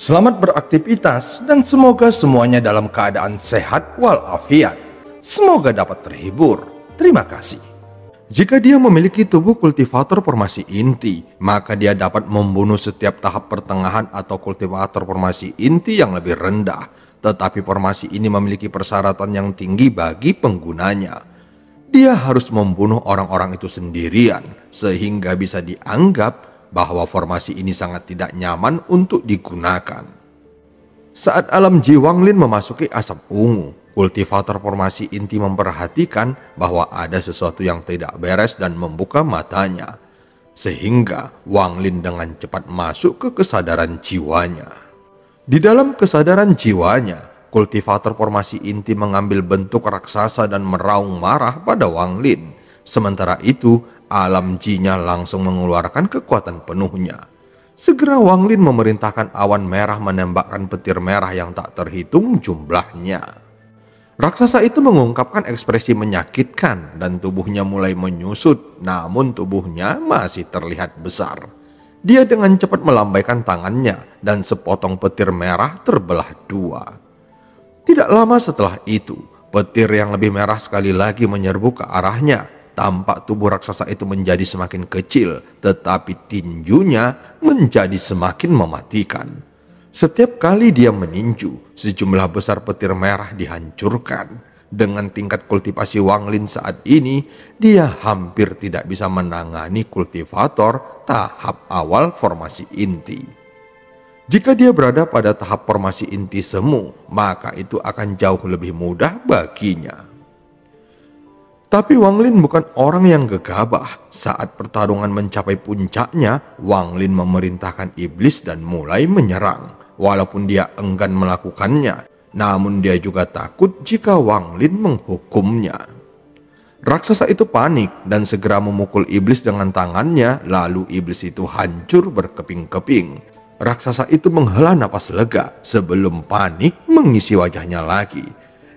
Selamat beraktivitas dan semoga semuanya dalam keadaan sehat walafiat. Semoga dapat terhibur. Terima kasih. Jika dia memiliki tubuh kultivator formasi inti, maka dia dapat membunuh setiap tahap pertengahan atau kultivator formasi inti yang lebih rendah. Tetapi formasi ini memiliki persyaratan yang tinggi bagi penggunanya. Dia harus membunuh orang-orang itu sendirian, sehingga bisa dianggap bahwa formasi ini sangat tidak nyaman untuk digunakan. Saat alam Ji Wanglin memasuki asap ungu, kultivator formasi inti memperhatikan bahwa ada sesuatu yang tidak beres dan membuka matanya. Sehingga Wanglin dengan cepat masuk ke kesadaran jiwanya. Di dalam kesadaran jiwanya, kultivator formasi inti mengambil bentuk raksasa dan meraung marah pada Wanglin. Sementara itu, alam Ji-nya langsung mengeluarkan kekuatan penuhnya. Segera Wanglin memerintahkan awan merah menembakkan petir merah yang tak terhitung jumlahnya. Raksasa itu mengungkapkan ekspresi menyakitkan dan tubuhnya mulai menyusut, namun tubuhnya masih terlihat besar. Dia dengan cepat melambaikan tangannya dan sepotong petir merah terbelah dua. Tidak lama setelah itu, petir yang lebih merah sekali lagi menyerbu ke arahnya. Tampak tubuh raksasa itu menjadi semakin kecil, tetapi tinjunya menjadi semakin mematikan. Setiap kali dia meninju, sejumlah besar petir merah dihancurkan. Dengan tingkat kultivasi Wanglin saat ini, dia hampir tidak bisa menangani kultivator tahap awal formasi inti. Jika dia berada pada tahap formasi inti semu, maka itu akan jauh lebih mudah baginya. Tapi Wanglin bukan orang yang gegabah. Saat pertarungan mencapai puncaknya, Wanglin memerintahkan iblis dan mulai menyerang. Walaupun dia enggan melakukannya, namun dia juga takut jika Wanglin menghukumnya. Raksasa itu panik dan segera memukul iblis dengan tangannya, lalu iblis itu hancur berkeping-keping. Raksasa itu menghela napas lega sebelum panik mengisi wajahnya lagi.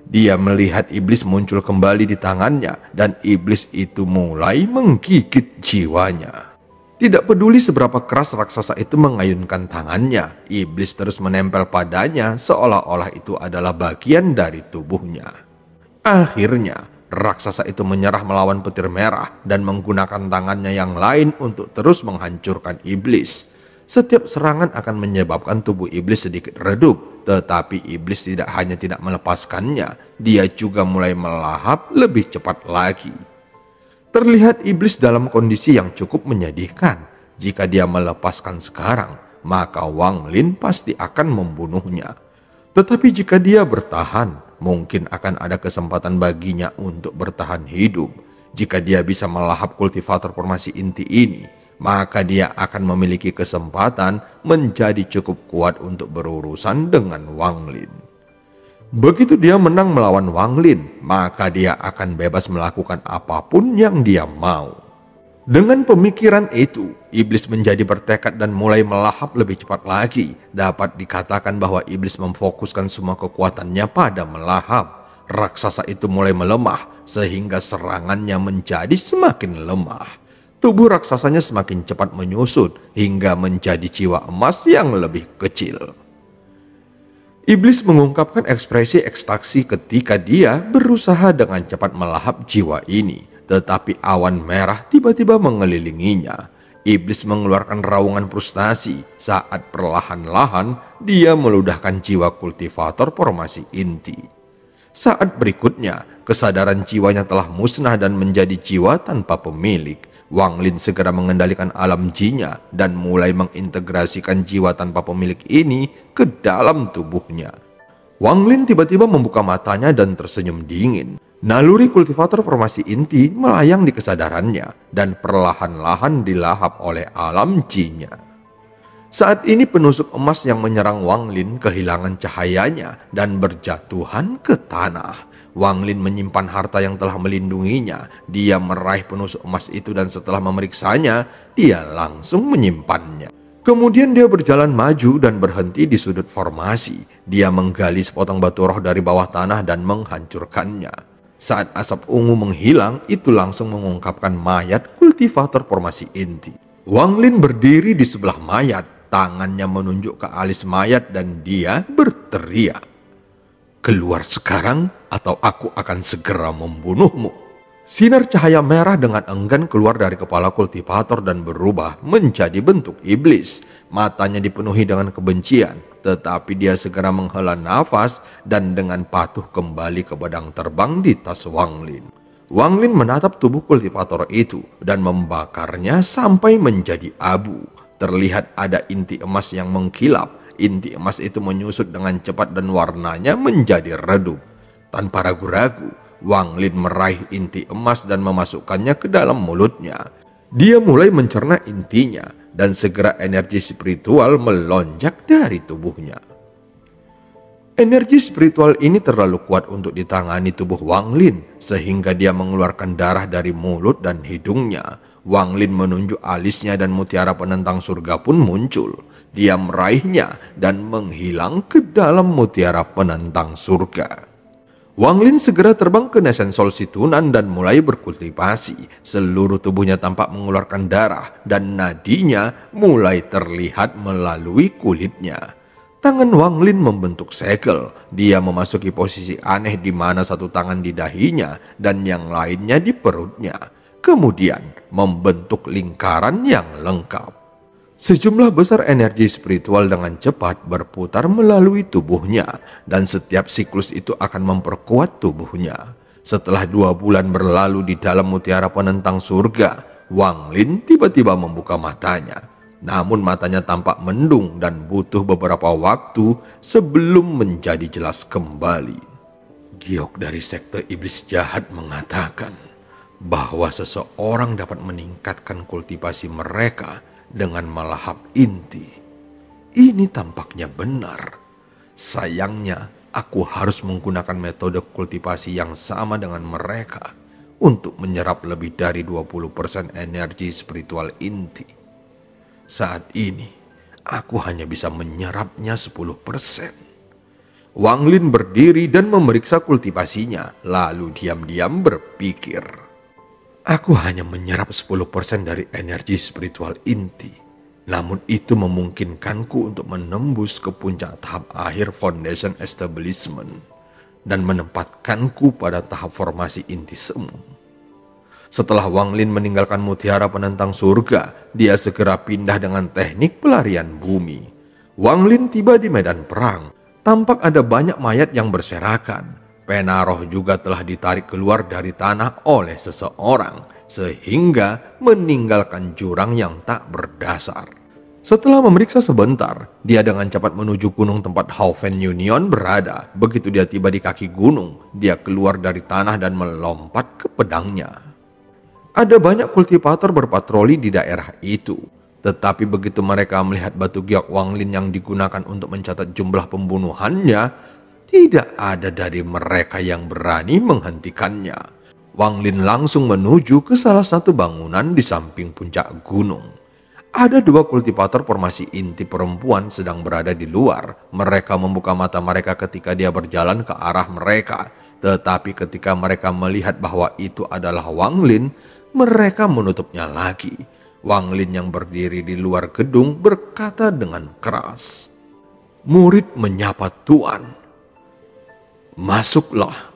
Dia melihat iblis muncul kembali di tangannya dan iblis itu mulai menggigit jiwanya. Tidak peduli seberapa keras raksasa itu mengayunkan tangannya, iblis terus menempel padanya seolah-olah itu adalah bagian dari tubuhnya. Akhirnya, raksasa itu menyerah melawan petir merah dan menggunakan tangannya yang lain untuk terus menghancurkan iblis. Setiap serangan akan menyebabkan tubuh iblis sedikit redup, tetapi iblis tidak hanya tidak melepaskannya, dia juga mulai melahap lebih cepat lagi. Terlihat iblis dalam kondisi yang cukup menyedihkan. Jika dia melepaskan sekarang, maka Wanglin pasti akan membunuhnya. Tetapi jika dia bertahan, mungkin akan ada kesempatan baginya untuk bertahan hidup. Jika dia bisa melahap kultivator formasi inti ini, maka dia akan memiliki kesempatan menjadi cukup kuat untuk berurusan dengan Wanglin. Begitu dia menang melawan Wanglin, maka dia akan bebas melakukan apapun yang dia mau. Dengan pemikiran itu, iblis menjadi bertekad dan mulai melahap lebih cepat lagi. Dapat dikatakan bahwa iblis memfokuskan semua kekuatannya pada melahap. Raksasa itu mulai melemah sehingga serangannya menjadi semakin lemah. Tubuh raksasanya semakin cepat menyusut hingga menjadi jiwa emas yang lebih kecil. Iblis mengungkapkan ekspresi ekstasi ketika dia berusaha dengan cepat melahap jiwa ini. Tetapi awan merah tiba-tiba mengelilinginya. Iblis mengeluarkan raungan frustasi saat perlahan-lahan dia meludahkan jiwa kultivator formasi inti. Saat berikutnya, kesadaran jiwanya telah musnah dan menjadi jiwa tanpa pemilik. Wanglin segera mengendalikan alam Ji-nya dan mulai mengintegrasikan jiwa tanpa pemilik ini ke dalam tubuhnya. Wanglin tiba-tiba membuka matanya dan tersenyum dingin. Naluri kultivator formasi inti melayang di kesadarannya dan perlahan-lahan dilahap oleh alam Ji-nya. Saat ini penusuk emas yang menyerang Wanglin kehilangan cahayanya dan berjatuhan ke tanah. Wanglin menyimpan harta yang telah melindunginya. Dia meraih penusuk emas itu dan setelah memeriksanya, dia langsung menyimpannya. Kemudian dia berjalan maju dan berhenti di sudut formasi. Dia menggali sepotong batu roh dari bawah tanah dan menghancurkannya. Saat asap ungu menghilang, itu langsung mengungkapkan mayat kultivator formasi inti. Wanglin berdiri di sebelah mayat. tangannya menunjuk ke alis mayat dan dia berteriak, "Keluar sekarang atau aku akan segera membunuhmu." Sinar cahaya merah dengan enggan keluar dari kepala kultivator dan berubah menjadi bentuk iblis. Matanya dipenuhi dengan kebencian, tetapi dia segera menghela nafas dan dengan patuh kembali ke pedang terbang di tas Wang Lin. Wang Lin menatap tubuh kultivator itu dan membakarnya sampai menjadi abu. Terlihat ada inti emas yang mengkilap. Inti emas itu menyusut dengan cepat dan warnanya menjadi redup. Tanpa ragu-ragu, Wang Lin meraih inti emas dan memasukkannya ke dalam mulutnya. Dia mulai mencerna intinya dan segera energi spiritual melonjak dari tubuhnya. Energi spiritual ini terlalu kuat untuk ditangani tubuh Wang Lin sehingga dia mengeluarkan darah dari mulut dan hidungnya. Wang Lin menunjuk alisnya dan mutiara penentang surga pun muncul. Dia meraihnya dan menghilang ke dalam mutiara penentang surga. Wang Lin segera terbang ke Nesensol Situnan dan mulai berkultivasi. Seluruh tubuhnya tampak mengeluarkan darah dan nadinya mulai terlihat melalui kulitnya. Tangan Wang Lin membentuk segel. Dia memasuki posisi aneh di mana satu tangan di dahinya dan yang lainnya di perutnya. Kemudian membentuk lingkaran yang lengkap. Sejumlah besar energi spiritual dengan cepat berputar melalui tubuhnya dan setiap siklus itu akan memperkuat tubuhnya. Setelah 2 bulan berlalu di dalam mutiara penentang surga, Wang Lin tiba-tiba membuka matanya. Namun matanya tampak mendung dan butuh beberapa waktu sebelum menjadi jelas kembali. Giok dari sekte iblis jahat mengatakan bahwa seseorang dapat meningkatkan kultivasi mereka dengan melahap inti. Ini tampaknya benar. Sayangnya, aku harus menggunakan metode kultivasi yang sama dengan mereka untuk menyerap lebih dari 20% energi spiritual inti. Saat ini, aku hanya bisa menyerapnya 10%. Wang Lin berdiri dan memeriksa kultivasinya, lalu diam-diam berpikir. Aku hanya menyerap 10% dari energi spiritual inti. Namun itu memungkinkanku untuk menembus ke puncak tahap akhir Foundation Establishment dan menempatkanku pada tahap formasi inti semu. Setelah Wang Lin meninggalkan mutiara penentang surga, dia segera pindah dengan teknik pelarian bumi. Wang Lin tiba di medan perang. Tampak ada banyak mayat yang berserakan. Pena roh juga telah ditarik keluar dari tanah oleh seseorang sehingga meninggalkan jurang yang tak berdasar. Setelah memeriksa sebentar, dia dengan cepat menuju gunung tempat Haufen Union berada. Begitu dia tiba di kaki gunung, dia keluar dari tanah dan melompat ke pedangnya. Ada banyak kultivator berpatroli di daerah itu. Tetapi begitu mereka melihat batu giok Wang Lin yang digunakan untuk mencatat jumlah pembunuhannya, tidak ada dari mereka yang berani menghentikannya. Wang Lin langsung menuju ke salah satu bangunan di samping puncak gunung. Ada 2 kultivator formasi inti perempuan sedang berada di luar. Mereka membuka mata mereka ketika dia berjalan ke arah mereka. Tetapi ketika mereka melihat bahwa itu adalah Wang Lin, mereka menutupnya lagi. Wang Lin yang berdiri di luar gedung berkata dengan keras, "Murid menyapa Tuan." "Masuklah."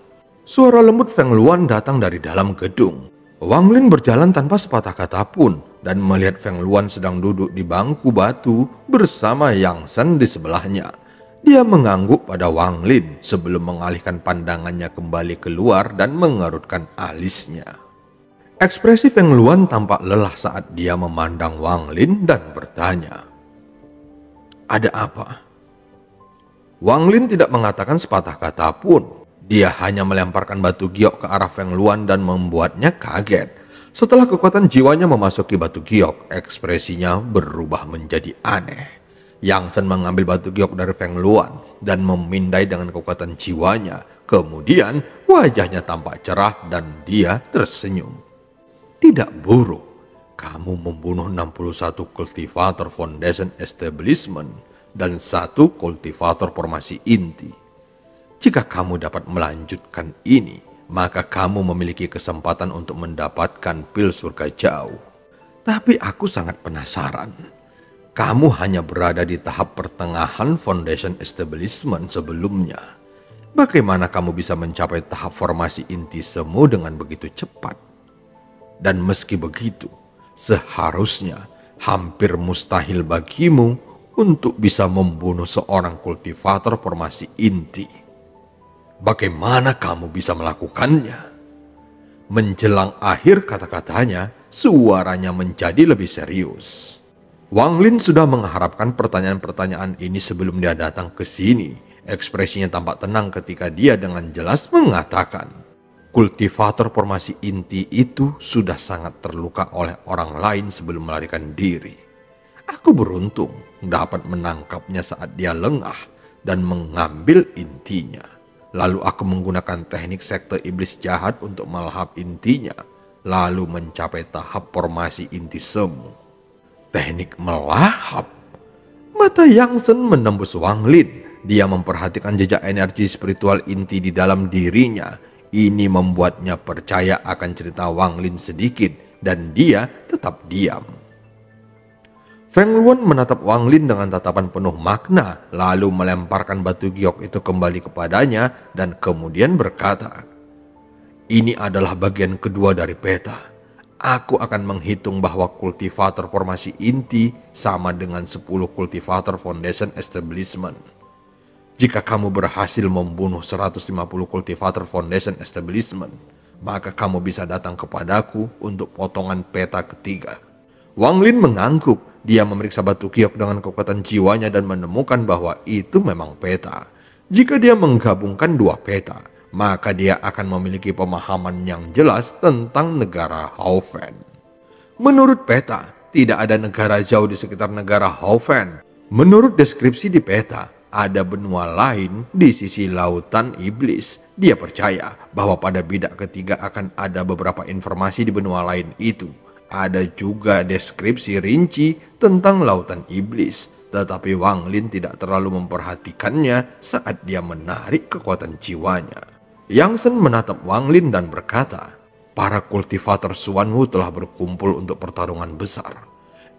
Suara lembut Feng Luan datang dari dalam gedung. Wang Lin berjalan tanpa sepatah kata pun dan melihat Feng Luan sedang duduk di bangku batu bersama Yang Shen di sebelahnya. Dia mengangguk pada Wang Lin sebelum mengalihkan pandangannya kembali keluar dan mengerutkan alisnya. Ekspresi Feng Luan tampak lelah saat dia memandang Wang Lin dan bertanya, "Ada apa?" Wang Lin tidak mengatakan sepatah kata pun. Dia hanya melemparkan batu giok ke arah Feng Luan dan membuatnya kaget. Setelah kekuatan jiwanya memasuki batu giok, ekspresinya berubah menjadi aneh. Yang Shen mengambil batu giok dari Feng Luan dan memindai dengan kekuatan jiwanya. Kemudian wajahnya tampak cerah dan dia tersenyum. "Tidak buruk. Kamu membunuh 61 kultivator Foundation Establishment dan 1 kultivator formasi inti. Jika kamu dapat melanjutkan ini, maka kamu memiliki kesempatan untuk mendapatkan pil surga jauh. Tapi aku sangat penasaran. Kamu hanya berada di tahap pertengahan foundation establishment sebelumnya. Bagaimana kamu bisa mencapai tahap formasi inti semu dengan begitu cepat? Dan meski begitu, seharusnya hampir mustahil bagimu untuk bisa membunuh seorang kultivator formasi inti. Bagaimana kamu bisa melakukannya? Menjelang akhir kata-katanya, suaranya menjadi lebih serius. Wang Lin sudah mengharapkan pertanyaan-pertanyaan ini sebelum dia datang ke sini. Ekspresinya tampak tenang ketika dia dengan jelas mengatakan, kultivator formasi inti itu sudah sangat terluka oleh orang lain sebelum melarikan diri. Aku beruntung dapat menangkapnya saat dia lengah dan mengambil intinya. Lalu aku menggunakan teknik sekte iblis jahat untuk melahap intinya, lalu mencapai tahap formasi inti semu. Teknik melahap. Mata Yang Shen menembus Wang Lin. Dia memperhatikan jejak energi spiritual inti di dalam dirinya. Ini membuatnya percaya akan cerita Wang Lin sedikit dan dia tetap diam. Feng Luan menatap Wang Lin dengan tatapan penuh makna, lalu melemparkan batu giok itu kembali kepadanya dan kemudian berkata, "Ini adalah bagian kedua dari peta. Aku akan menghitung bahwa kultivator formasi inti sama dengan 10 kultivator foundation establishment. Jika kamu berhasil membunuh 150 kultivator foundation establishment, maka kamu bisa datang kepadaku untuk potongan peta ketiga." Wang Lin mengangguk. Dia memeriksa batu giok dengan kekuatan jiwanya dan menemukan bahwa itu memang peta. Jika dia menggabungkan dua peta, maka dia akan memiliki pemahaman yang jelas tentang negara Haofen. Menurut peta, tidak ada negara jauh di sekitar negara Haofen. Menurut deskripsi di peta, ada benua lain di sisi lautan iblis. Dia percaya bahwa pada bidak ketiga akan ada beberapa informasi di benua lain itu. Ada juga deskripsi rinci tentang lautan iblis, tetapi Wang Lin tidak terlalu memperhatikannya saat dia menarik kekuatan jiwanya. Yang Shen menatap Wang Lin dan berkata, "Para kultivator Xuanwu telah berkumpul untuk pertarungan besar.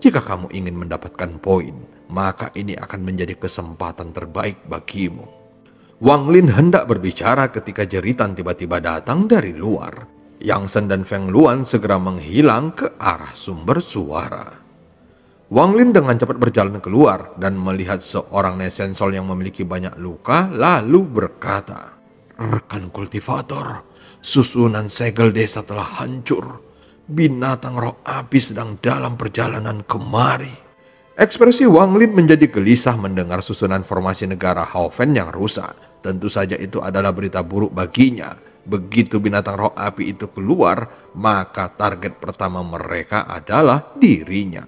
Jika kamu ingin mendapatkan poin, maka ini akan menjadi kesempatan terbaik bagimu." Wang Lin hendak berbicara ketika jeritan tiba-tiba datang dari luar. Yang Shen dan Feng Luan segera menghilang ke arah sumber suara. Wang Lin dengan cepat berjalan keluar dan melihat seorang Nesensol yang memiliki banyak luka, lalu berkata, "Rekan kultivator, susunan segel desa telah hancur. Binatang roh api sedang dalam perjalanan kemari." Ekspresi Wang Lin menjadi gelisah mendengar susunan formasi negara Haofen yang rusak. Tentu saja itu adalah berita buruk baginya. Begitu binatang roh api itu keluar, maka target pertama mereka adalah dirinya.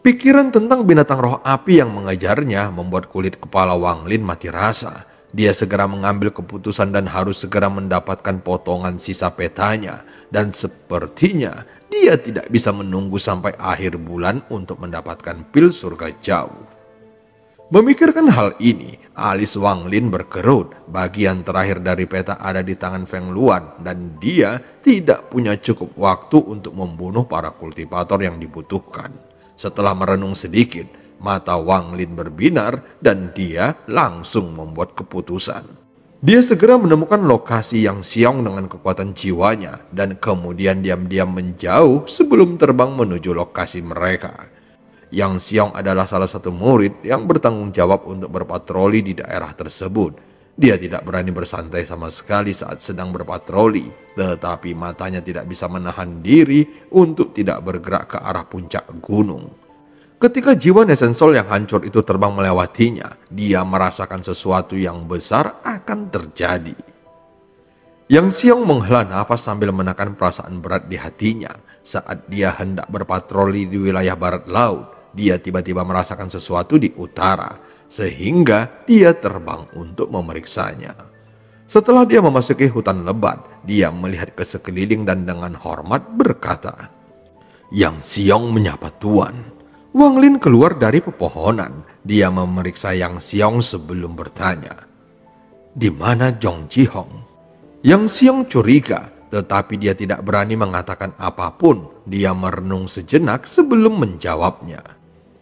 Pikiran tentang binatang roh api yang mengejarnya membuat kulit kepala Wang Lin mati rasa. Dia segera mengambil keputusan dan harus segera mendapatkan potongan sisa petanya. Dan sepertinya dia tidak bisa menunggu sampai akhir bulan untuk mendapatkan pil surga jauh. Memikirkan hal ini, alis Wang Lin berkerut. Bagian terakhir dari peta ada di tangan Feng Luan dan dia tidak punya cukup waktu untuk membunuh para kultivator yang dibutuhkan. Setelah merenung sedikit, mata Wang Lin berbinar dan dia langsung membuat keputusan. Dia segera menemukan lokasi Yang Xiong dengan kekuatan jiwanya dan kemudian diam-diam menjauh sebelum terbang menuju lokasi mereka. Yang Xiong adalah salah satu murid yang bertanggung jawab untuk berpatroli di daerah tersebut. Dia tidak berani bersantai sama sekali saat sedang berpatroli, tetapi matanya tidak bisa menahan diri untuk tidak bergerak ke arah puncak gunung. Ketika jiwa Nesensol yang hancur itu terbang melewatinya, dia merasakan sesuatu yang besar akan terjadi. Yang Xiong menghela napas sambil menekan perasaan berat di hatinya. Saat dia hendak berpatroli di wilayah barat laut, dia tiba-tiba merasakan sesuatu di utara, sehingga dia terbang untuk memeriksanya. Setelah dia memasuki hutan lebat, dia melihat ke sekeliling dan dengan hormat berkata, "Yang Xiong menyapa Tuan." Wang Lin keluar dari pepohonan. Dia memeriksa Yang Xiong sebelum bertanya, "Di mana Zhong Jihong?" Yang Xiong curiga, tetapi dia tidak berani mengatakan apapun. Dia merenung sejenak sebelum menjawabnya.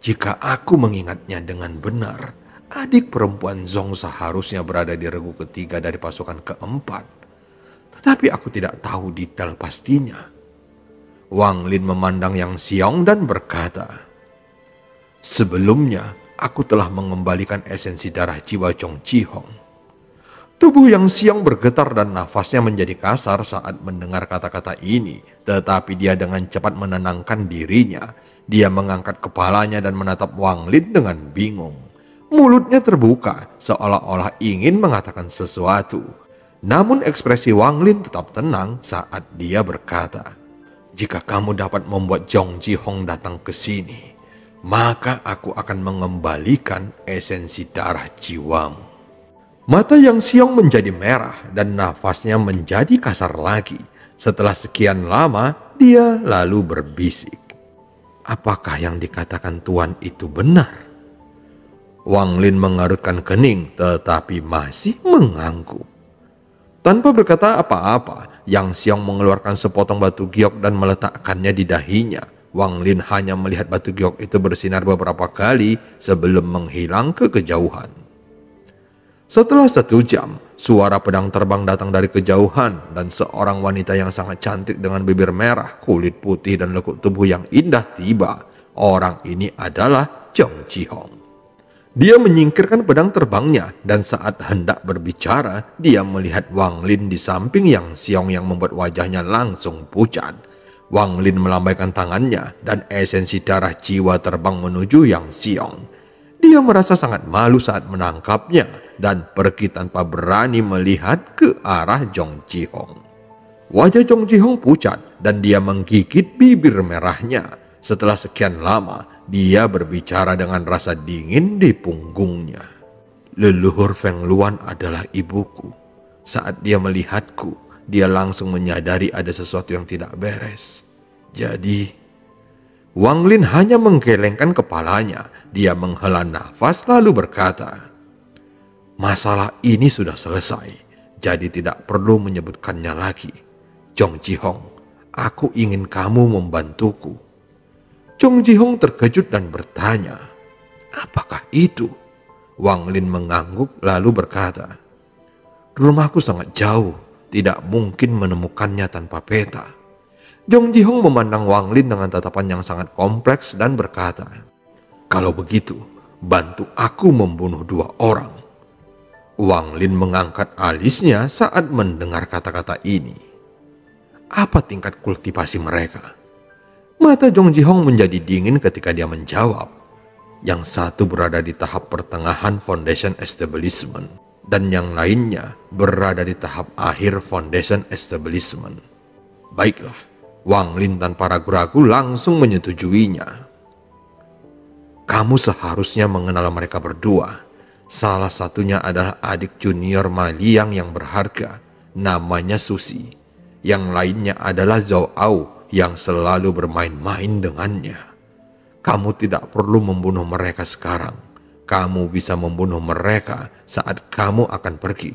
Jika aku mengingatnya dengan benar, adik perempuan Zhong seharusnya berada di regu ketiga dari pasukan keempat. Tetapi aku tidak tahu detail pastinya. Wang Lin memandang Yang Xiong dan berkata, sebelumnya aku telah mengembalikan esensi darah jiwa Zhong Jihong. Tubuh Yang Xiong bergetar dan nafasnya menjadi kasar saat mendengar kata-kata ini. Tetapi dia dengan cepat menenangkan dirinya. Dia mengangkat kepalanya dan menatap Wang Lin dengan bingung. Mulutnya terbuka seolah-olah ingin mengatakan sesuatu. Namun ekspresi Wang Lin tetap tenang saat dia berkata, jika kamu dapat membuat Zhong Jihong datang ke sini, maka aku akan mengembalikan esensi darah jiwamu. Mata Yang Xiong menjadi merah dan nafasnya menjadi kasar lagi. Setelah sekian lama, dia lalu berbisik, apakah yang dikatakan Tuan itu benar? Wang Lin mengarutkan kening tetapi masih mengangguk. Tanpa berkata apa-apa, Yang Xiong mengeluarkan sepotong batu giok dan meletakkannya di dahinya. Wang Lin hanya melihat batu giok itu bersinar beberapa kali sebelum menghilang ke kejauhan. Setelah 1 jam, suara pedang terbang datang dari kejauhan dan seorang wanita yang sangat cantik dengan bibir merah, kulit putih dan lekuk tubuh yang indah tiba. Orang ini adalah Zhong Jihong. Dia menyingkirkan pedang terbangnya dan saat hendak berbicara, dia melihat Wang Lin di samping Yang Xiong yang membuat wajahnya langsung pucat. Wang Lin melambaikan tangannya dan esensi darah jiwa terbang menuju Yang Xiong. Dia merasa sangat malu saat menangkapnya dan pergi tanpa berani melihat ke arah Zhong Jihong. Wajah Zhong Jihong pucat dan dia menggigit bibir merahnya. Setelah sekian lama, dia berbicara dengan rasa dingin di punggungnya. Leluhur Feng Luan adalah ibuku. Saat dia melihatku, dia langsung menyadari ada sesuatu yang tidak beres. Jadi, Wang Lin hanya menggelengkan kepalanya. Dia menghela nafas lalu berkata, masalah ini sudah selesai, jadi tidak perlu menyebutkannya lagi. Zhong Jihong, aku ingin kamu membantuku. Zhong Jihong terkejut dan bertanya, apakah itu? Wang Lin mengangguk lalu berkata, rumahku sangat jauh, tidak mungkin menemukannya tanpa peta. Zhong Jihong memandang Wang Lin dengan tatapan yang sangat kompleks dan berkata, kalau begitu, bantu aku membunuh 2 orang. Wang Lin mengangkat alisnya saat mendengar kata-kata ini. Apa tingkat kultivasi mereka? Mata Zhong Jihong menjadi dingin ketika dia menjawab. Yang satu berada di tahap pertengahan Foundation Establishment dan yang lainnya berada di tahap akhir Foundation Establishment. Baiklah, Wang Lin tanpa ragu-ragu langsung menyetujuinya. Kamu seharusnya mengenal mereka berdua. Salah satunya adalah adik junior Ma Liang yang berharga, namanya Susi. Yang lainnya adalah Zhao Au yang selalu bermain-main dengannya. Kamu tidak perlu membunuh mereka sekarang. Kamu bisa membunuh mereka saat kamu akan pergi.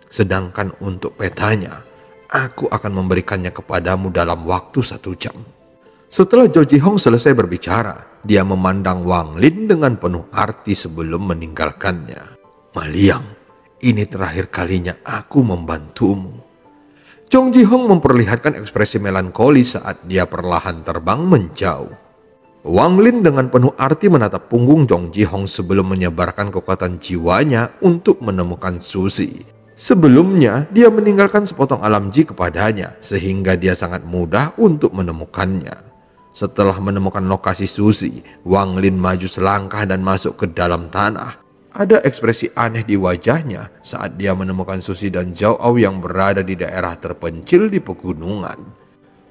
Sedangkan untuk petanya, aku akan memberikannya kepadamu dalam waktu 1 jam. Setelah Zhong Jihong selesai berbicara, dia memandang Wang Lin dengan penuh arti sebelum meninggalkannya. Ma Liang, ini terakhir kalinya aku membantumu. Zhong Jihong memperlihatkan ekspresi melankoli saat dia perlahan terbang menjauh. Wang Lin dengan penuh arti menatap punggung Zhong Jihong sebelum menyebarkan kekuatan jiwanya untuk menemukan Susi. Sebelumnya, dia meninggalkan sepotong alam ji kepadanya sehingga dia sangat mudah untuk menemukannya. Setelah menemukan lokasi Susi, Wang Lin maju selangkah dan masuk ke dalam tanah. Ada ekspresi aneh di wajahnya saat dia menemukan Susi dan Zhao Au yang berada di daerah terpencil di pegunungan.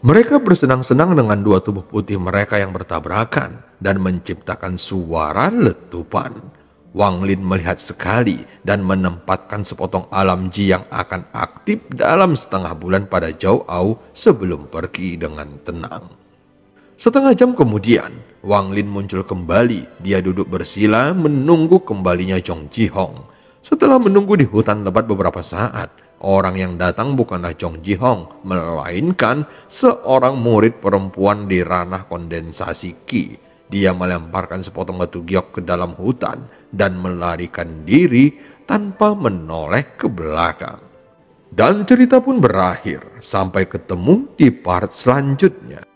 Mereka bersenang-senang dengan 2 tubuh putih mereka yang bertabrakan dan menciptakan suara letupan. Wang Lin melihat sekali dan menempatkan sepotong alam ji yang akan aktif dalam setengah bulan pada Zhao Au sebelum pergi dengan tenang. Setengah jam kemudian, Wang Lin muncul kembali. Dia duduk bersila menunggu kembalinya Zhong Jihong. Setelah menunggu di hutan lebat beberapa saat, orang yang datang bukanlah Zhong Jihong, melainkan seorang murid perempuan di ranah kondensasi Qi. Dia melemparkan sepotong batu giok ke dalam hutan dan melarikan diri tanpa menoleh ke belakang. Dan cerita pun berakhir sampai ketemu di part selanjutnya.